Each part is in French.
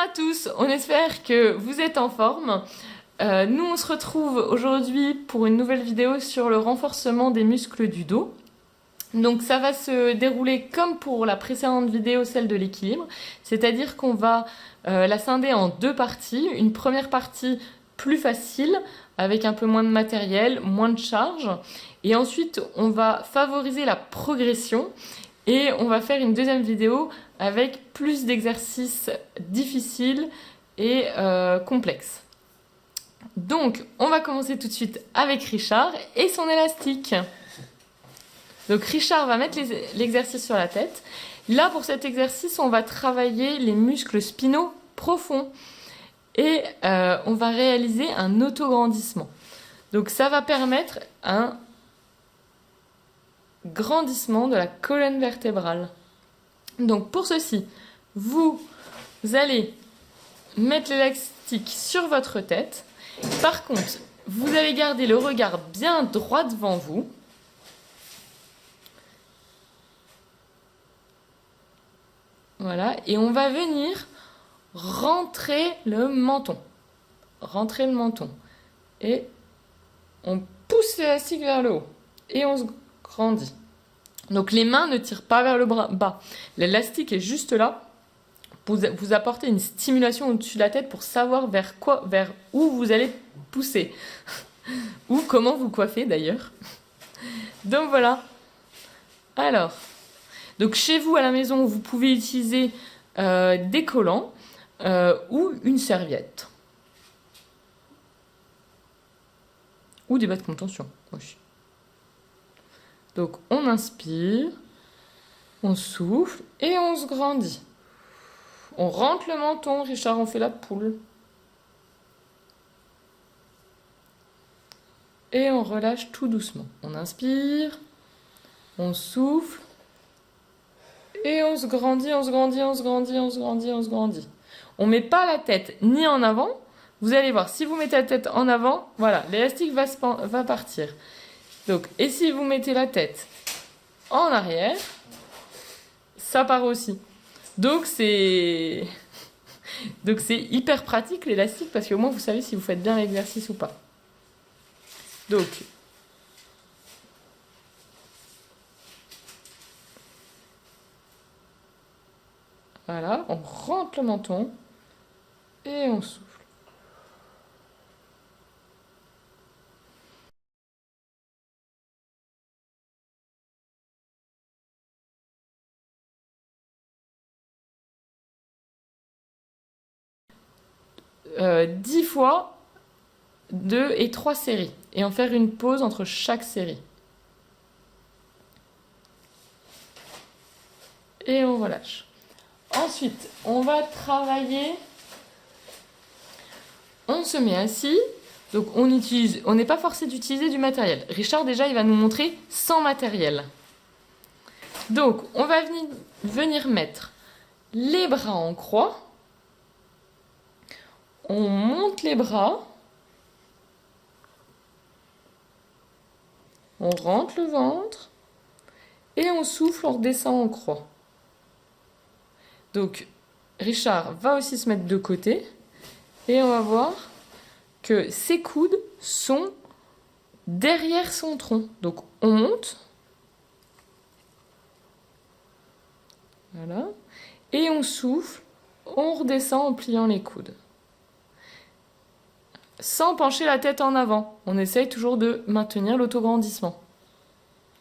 à tous, on espère que vous êtes en forme. Nous on se retrouve aujourd'hui pour une nouvelle vidéo sur le renforcement des muscles du dos. Donc ça va se dérouler comme pour la précédente vidéo, celle de l'équilibre, c'est-à-dire qu'on va la scinder en deux parties. Une première partie plus facile, avec un peu moins de matériel, moins de charge, et ensuite on va favoriser la progression et on va faire une deuxième vidéo avec plus d'exercices difficiles et complexes. Donc on va commencer tout de suite avec Richard et son élastique. Donc Richard va mettre l'exercice sur la tête. Là, pour cet exercice, on va travailler les muscles spinaux profonds et on va réaliser un autograndissement. Donc ça va permettre un grandissement de la colonne vertébrale. Donc pour ceci, vous allez mettre l'élastique sur votre tête. Par contre, vous allez garder le regard bien droit devant vous. Voilà, et on va venir rentrer le menton. Rentrer le menton. Et on pousse l'élastique vers le haut. Et on se grandit. Donc les mains ne tirent pas vers le bas. L'élastique est juste là. Vous apportez une stimulation au-dessus de la tête pour savoir vers où vous allez pousser. Ou comment vous coiffez d'ailleurs. Donc voilà. Alors... Donc chez vous à la maison, vous pouvez utiliser des collants ou une serviette. Ou des bas de contention aussi. Donc on inspire, on souffle et on se grandit. On rentre le menton, Richard, on fait la poule. Et on relâche tout doucement. On inspire, on souffle. Et on se grandit, on se grandit, on se grandit, on se grandit, on se grandit. On ne met pas la tête ni en avant. Vous allez voir, si vous mettez la tête en avant, voilà, l'élastique va partir. Donc, et si vous mettez la tête en arrière, ça part aussi. Donc c'est hyper pratique l'élastique parce qu'au moins vous savez si vous faites bien l'exercice ou pas. Donc, voilà, on rentre le menton et on souffle. Euh, 10 fois 2 et 3 séries et en faire une pause entre chaque série. Et on relâche. Ensuite, on va travailler, on se met assis, donc on n'est pas forcé d'utiliser du matériel. Richard déjà il va nous montrer sans matériel. Donc on va venir mettre les bras en croix, on monte les bras, on rentre le ventre et on souffle, on redescend en croix. Donc, Richard va aussi se mettre de côté et on va voir que ses coudes sont derrière son tronc. Donc, on monte. Voilà. Et on souffle, on redescend en pliant les coudes. Sans pencher la tête en avant. On essaye toujours de maintenir l'autograndissement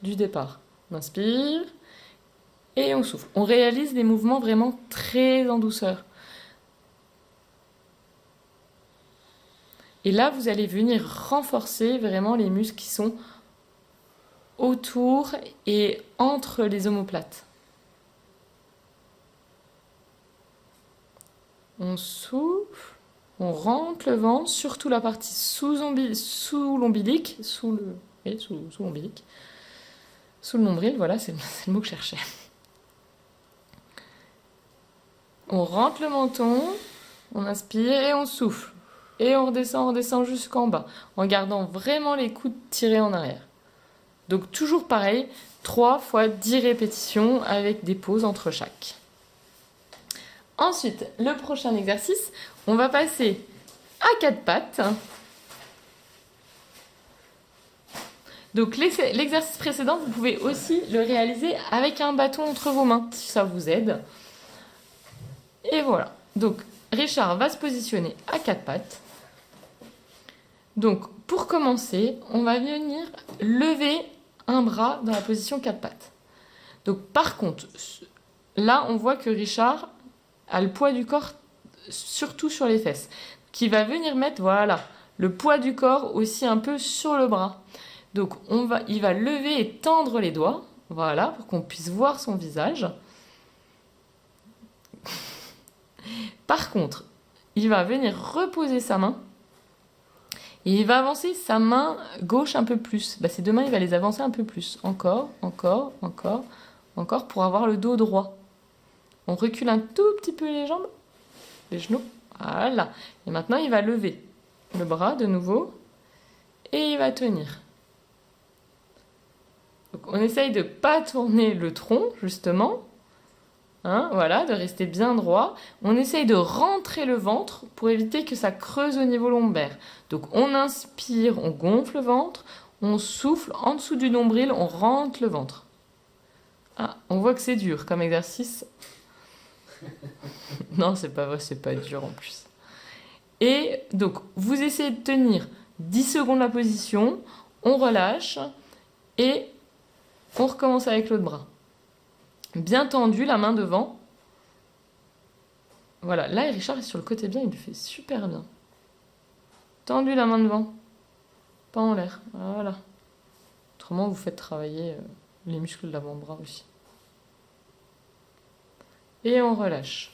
du départ. On inspire. Et on souffle. On réalise des mouvements vraiment très en douceur. Et là, vous allez venir renforcer vraiment les muscles qui sont autour et entre les omoplates. On souffle, on rentre le ventre, surtout la partie sous l'ombilic, sous l'ombilic, sous le nombril, voilà, c'est le mot que je cherchais. On rentre le menton, on inspire et on souffle. Et on redescend jusqu'en bas, en gardant vraiment les coudes tirés en arrière. Donc toujours pareil, 3 fois 10 répétitions avec des pauses entre chaque. Ensuite, le prochain exercice, on va passer à 4 pattes. Donc l'exercice précédent, vous pouvez aussi le réaliser avec un bâton entre vos mains, si ça vous aide. Et voilà. Donc Richard va se positionner à 4 pattes. Donc pour commencer, on va venir lever un bras dans la position 4 pattes. Donc par contre, là on voit que Richard a le poids du corps surtout sur les fesses, qui va venir mettre, voilà, le poids du corps aussi un peu sur le bras. Donc il va lever et tendre les doigts, voilà, pour qu'on puisse voir son visage. Par contre, il va venir reposer sa main et il va avancer sa main gauche un peu plus. Ses deux mains, il va les avancer un peu plus. Encore, encore, encore, encore, pour avoir le dos droit. On recule un tout petit peu les jambes, les genoux. Voilà. Et maintenant, il va lever le bras de nouveau et il va tenir. Donc, on essaye de ne pas tourner le tronc, justement. Hein, voilà, de rester bien droit. On essaye de rentrer le ventre pour éviter que ça creuse au niveau lombaire. Donc, on inspire, on gonfle le ventre. On souffle en dessous du nombril, on rentre le ventre. Ah, on voit que c'est dur comme exercice. Non, c'est pas vrai, c'est pas dur en plus. Et donc, vous essayez de tenir 10 secondes la position, on relâche et on recommence avec l'autre bras. Bien tendu, la main devant. Voilà, là, Richard est sur le côté bien, il le fait super bien. Tendu la main devant, pas en l'air, voilà. Autrement, vous faites travailler les muscles de l'avant-bras aussi. Et on relâche.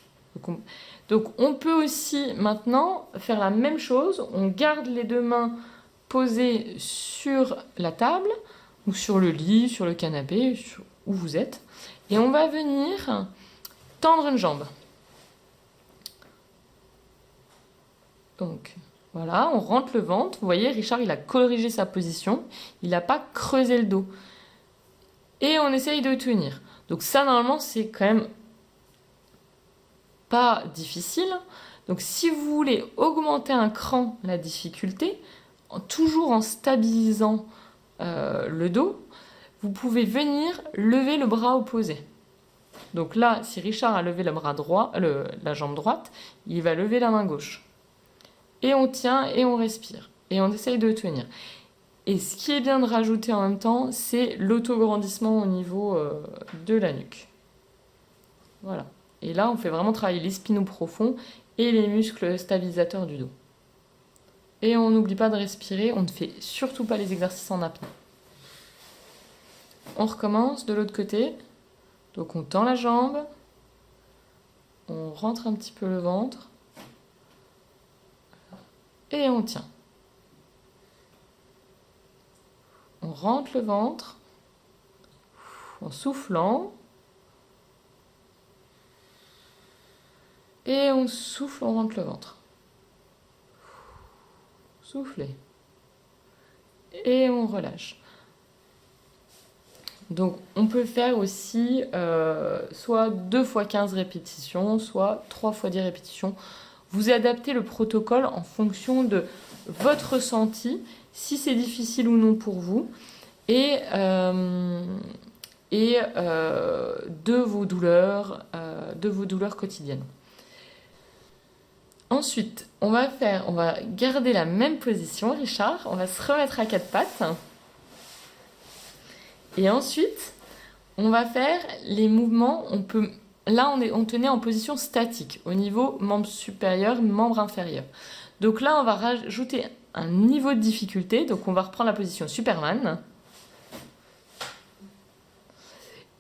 Donc on peut aussi maintenant faire la même chose. On garde les deux mains posées sur la table ou sur le lit, sur le canapé, où vous êtes. Et on va venir tendre une jambe. Donc voilà, on rentre le ventre. Vous voyez, Richard, il a corrigé sa position. Il n'a pas creusé le dos. Et on essaye de tenir. Donc ça, normalement, c'est quand même pas difficile. Donc si vous voulez augmenter un cran la difficulté, toujours en stabilisant le dos, vous pouvez venir lever le bras opposé. Donc là, si Richard a levé le bras droit, la jambe droite, il va lever la main gauche. Et on tient et on respire. Et on essaye de tenir. Et ce qui est bien de rajouter en même temps, c'est l'autograndissement au niveau de la nuque. Voilà. Et là, on fait vraiment travailler les spinaux profonds et les muscles stabilisateurs du dos. Et on n'oublie pas de respirer, on ne fait surtout pas les exercices en apnée. On recommence de l'autre côté. Donc on tend la jambe, on rentre un petit peu le ventre et on tient. On rentre le ventre en soufflant. Et on souffle, on rentre le ventre. Soufflez. Et on relâche. Donc on peut faire aussi soit 2 fois 15 répétitions, soit 3 fois 10 répétitions. Vous adaptez le protocole en fonction de votre ressenti, si c'est difficile ou non pour vous, et de vos douleurs quotidiennes. Ensuite, on va garder la même position, Richard. On va se remettre à 4 pattes. Et ensuite, on va faire les mouvements. Là, on tenait en position statique, au niveau membre supérieur, membre inférieur. Donc là, on va rajouter un niveau de difficulté. Donc on va reprendre la position Superman.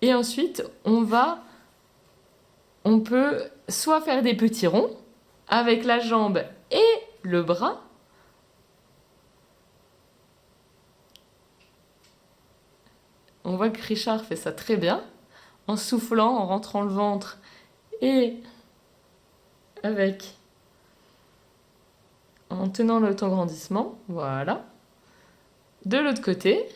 Et ensuite, on peut soit faire des petits ronds, avec la jambe et le bras. On voit que Richard fait ça très bien, en soufflant, en rentrant le ventre et en tenant l'autograndissement. Voilà. De l'autre côté.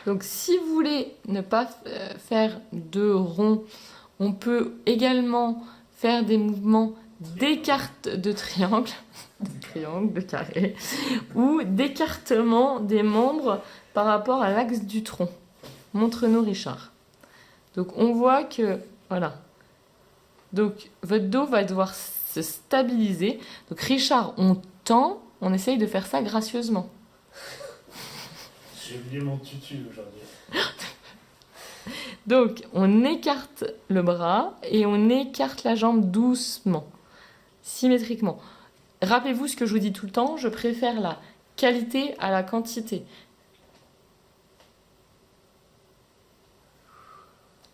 Donc si vous voulez ne pas faire de rond, on peut également faire des mouvements d'écarte de triangle, de carré, ou d'écartement des membres par rapport à l'axe du tronc. Montre-nous Richard. Donc on voit que, voilà. Donc votre dos va devoir se stabiliser. Donc Richard, on tend, on essaye de faire ça gracieusement. J'ai oublié mon tutu aujourd'hui. Donc on écarte le bras et on écarte la jambe doucement, symétriquement. Rappelez-vous ce que je vous dis tout le temps, je préfère la qualité à la quantité.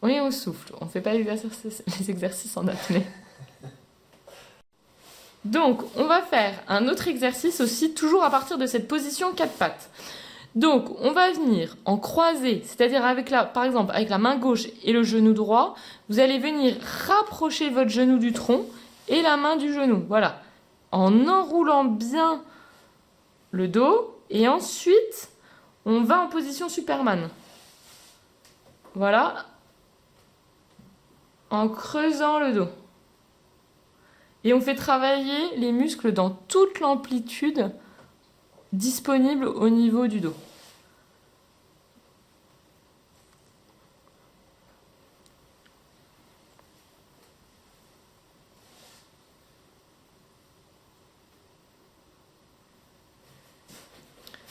Oui, on souffle, on ne fait pas les exercices en apnée. Donc, on va faire un autre exercice aussi, toujours à partir de cette position 4 pattes. Donc, on va venir en croisé, c'est-à-dire par exemple avec la main gauche et le genou droit, vous allez venir rapprocher votre genou du tronc et la main du genou. Voilà, en enroulant bien le dos et ensuite, on va en position Superman. Voilà, en creusant le dos. Et on fait travailler les muscles dans toute l'amplitude disponible au niveau du dos.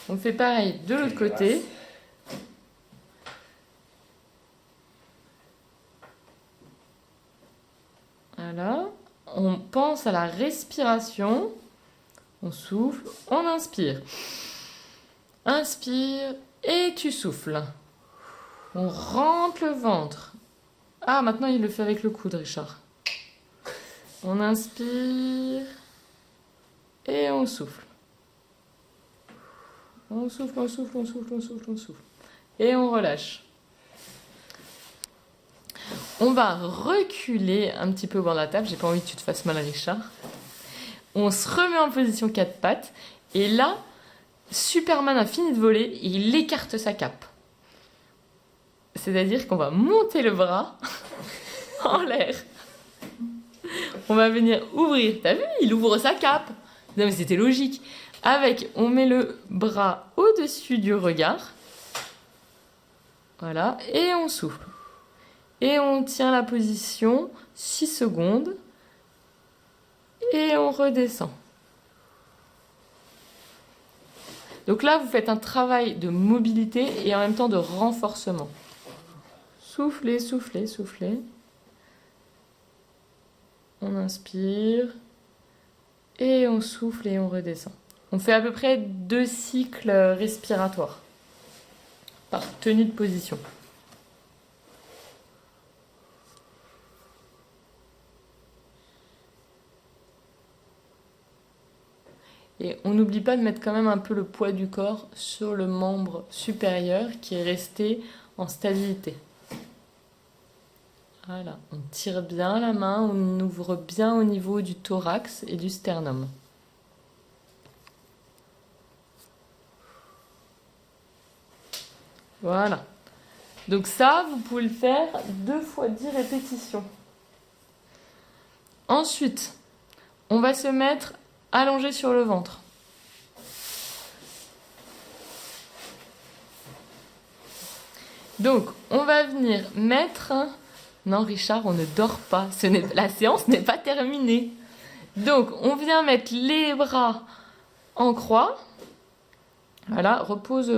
On fait pareil de l'autre côté. Voilà. On pense à la respiration. On souffle, on inspire. Inspire et tu souffles. On rentre le ventre. Ah, maintenant il le fait avec le coude, Richard. On inspire et on souffle. On souffle, on souffle, on souffle, on souffle, on souffle. Et on relâche. On va reculer un petit peu au bord de la table. J'ai pas envie que tu te fasses mal, Richard. On se remet en position 4 pattes. Et là, Superman a fini de voler et il écarte sa cape. C'est-à-dire qu'on va monter le bras en l'air. On va venir ouvrir. T'as vu, il ouvre sa cape. Non mais c'était logique. On met le bras au-dessus du regard. Voilà. Et on souffle. Et on tient la position 6 secondes. Et on redescend. Donc là, vous faites un travail de mobilité et en même temps de renforcement. Soufflez, soufflez, soufflez. On inspire. Et on souffle et on redescend. On fait à peu près 2 cycles respiratoires par tenue de position. Et on n'oublie pas de mettre quand même un peu le poids du corps sur le membre supérieur qui est resté en stabilité. Voilà, on tire bien la main, on ouvre bien au niveau du thorax et du sternum. Voilà. Donc ça, vous pouvez le faire 2 fois 10 répétitions. Ensuite, on va se mettre allongé sur le ventre. Donc, on va venir mettre... Non, Richard, on ne dort pas. La séance n'est pas terminée. Donc, on vient mettre les bras en croix. Voilà, repose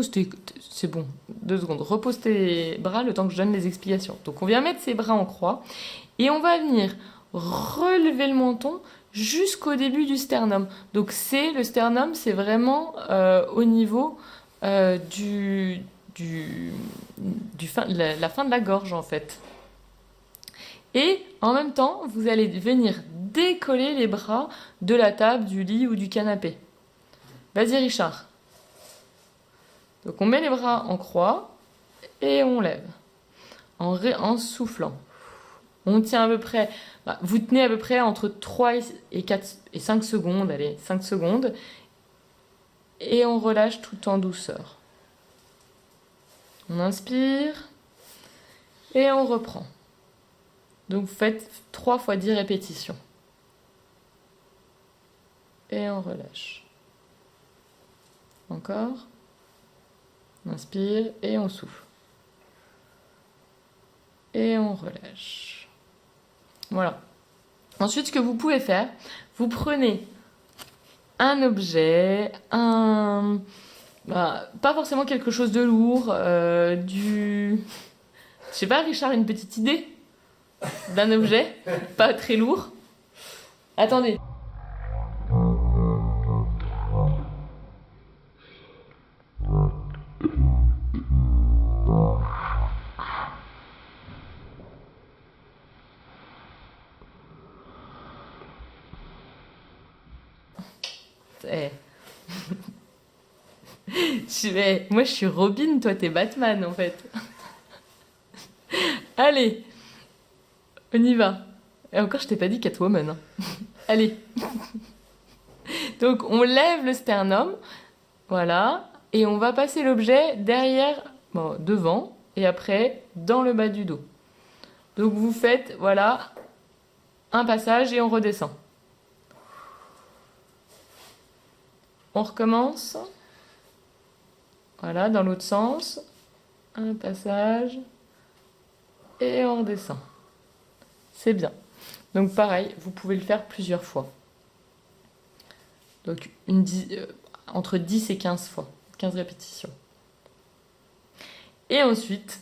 tes... C'est bon, 2 secondes. Repose tes bras le temps que je donne les explications. Donc, on vient mettre ses bras en croix. Et on va venir relever le menton jusqu'au début du sternum. Donc le sternum, c'est vraiment au niveau la fin de la gorge en fait. Et en même temps, vous allez venir décoller les bras de la table, du lit ou du canapé. Vas-y Richard. Donc on met les bras en croix et on lève en soufflant. On tient à peu près, vous tenez à peu près entre 3 et 4 et 5 secondes, allez, 5 secondes. Et on relâche tout en douceur. On inspire et on reprend. Donc vous faites 3 fois 10 répétitions. Et on relâche. Encore. On inspire et on souffle. Et on relâche. Voilà. Ensuite, ce que vous pouvez faire, vous prenez un objet, pas forcément quelque chose de lourd, Je sais pas, Richard, une petite idée d'un objet, pas très lourd. Attendez. Moi, je suis Robin, toi, t'es Batman, en fait. Allez, on y va. Et encore, je t'ai pas dit Catwoman. Hein. Allez. Donc, on lève le sternum. Voilà. Et on va passer l'objet derrière, devant, et après, dans le bas du dos. Donc, vous faites, voilà, un passage et on redescend. On recommence. Voilà, dans l'autre sens. Un passage. Et on redescend. C'est bien. Donc pareil, vous pouvez le faire plusieurs fois. Donc entre 10 et 15 fois. 15 répétitions. Et ensuite,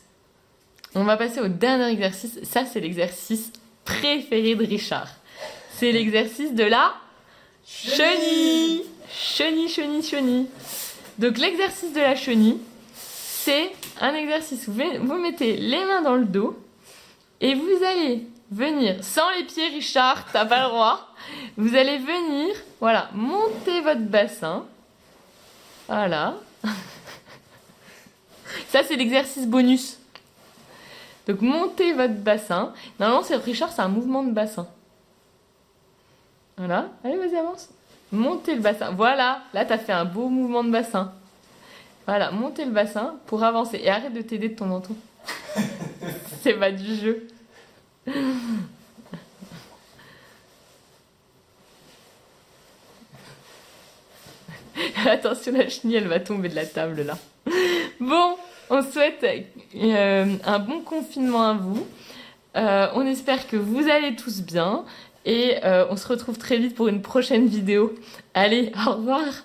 on va passer au dernier exercice. Ça, c'est l'exercice préféré de Richard. C'est l'exercice de la chenille. Chenille. Donc l'exercice de la chenille, c'est un exercice où vous mettez les mains dans le dos et vous allez venir, sans les pieds Richard, t'as pas le droit, vous allez venir, voilà, monter votre bassin, voilà. Ça c'est l'exercice bonus. Donc montez votre bassin, normalement Richard c'est un mouvement de bassin. Voilà, allez vas-y avance. Montez le bassin. Voilà, là, tu as fait un beau mouvement de bassin. Voilà, montez le bassin pour avancer. Et arrête de t'aider de ton menton. C'est pas du jeu. Attention, la chenille, elle va tomber de la table, là. Bon, on souhaite un bon confinement à vous. On espère que vous allez tous bien. Et on se retrouve très vite pour une prochaine vidéo. Allez, au revoir!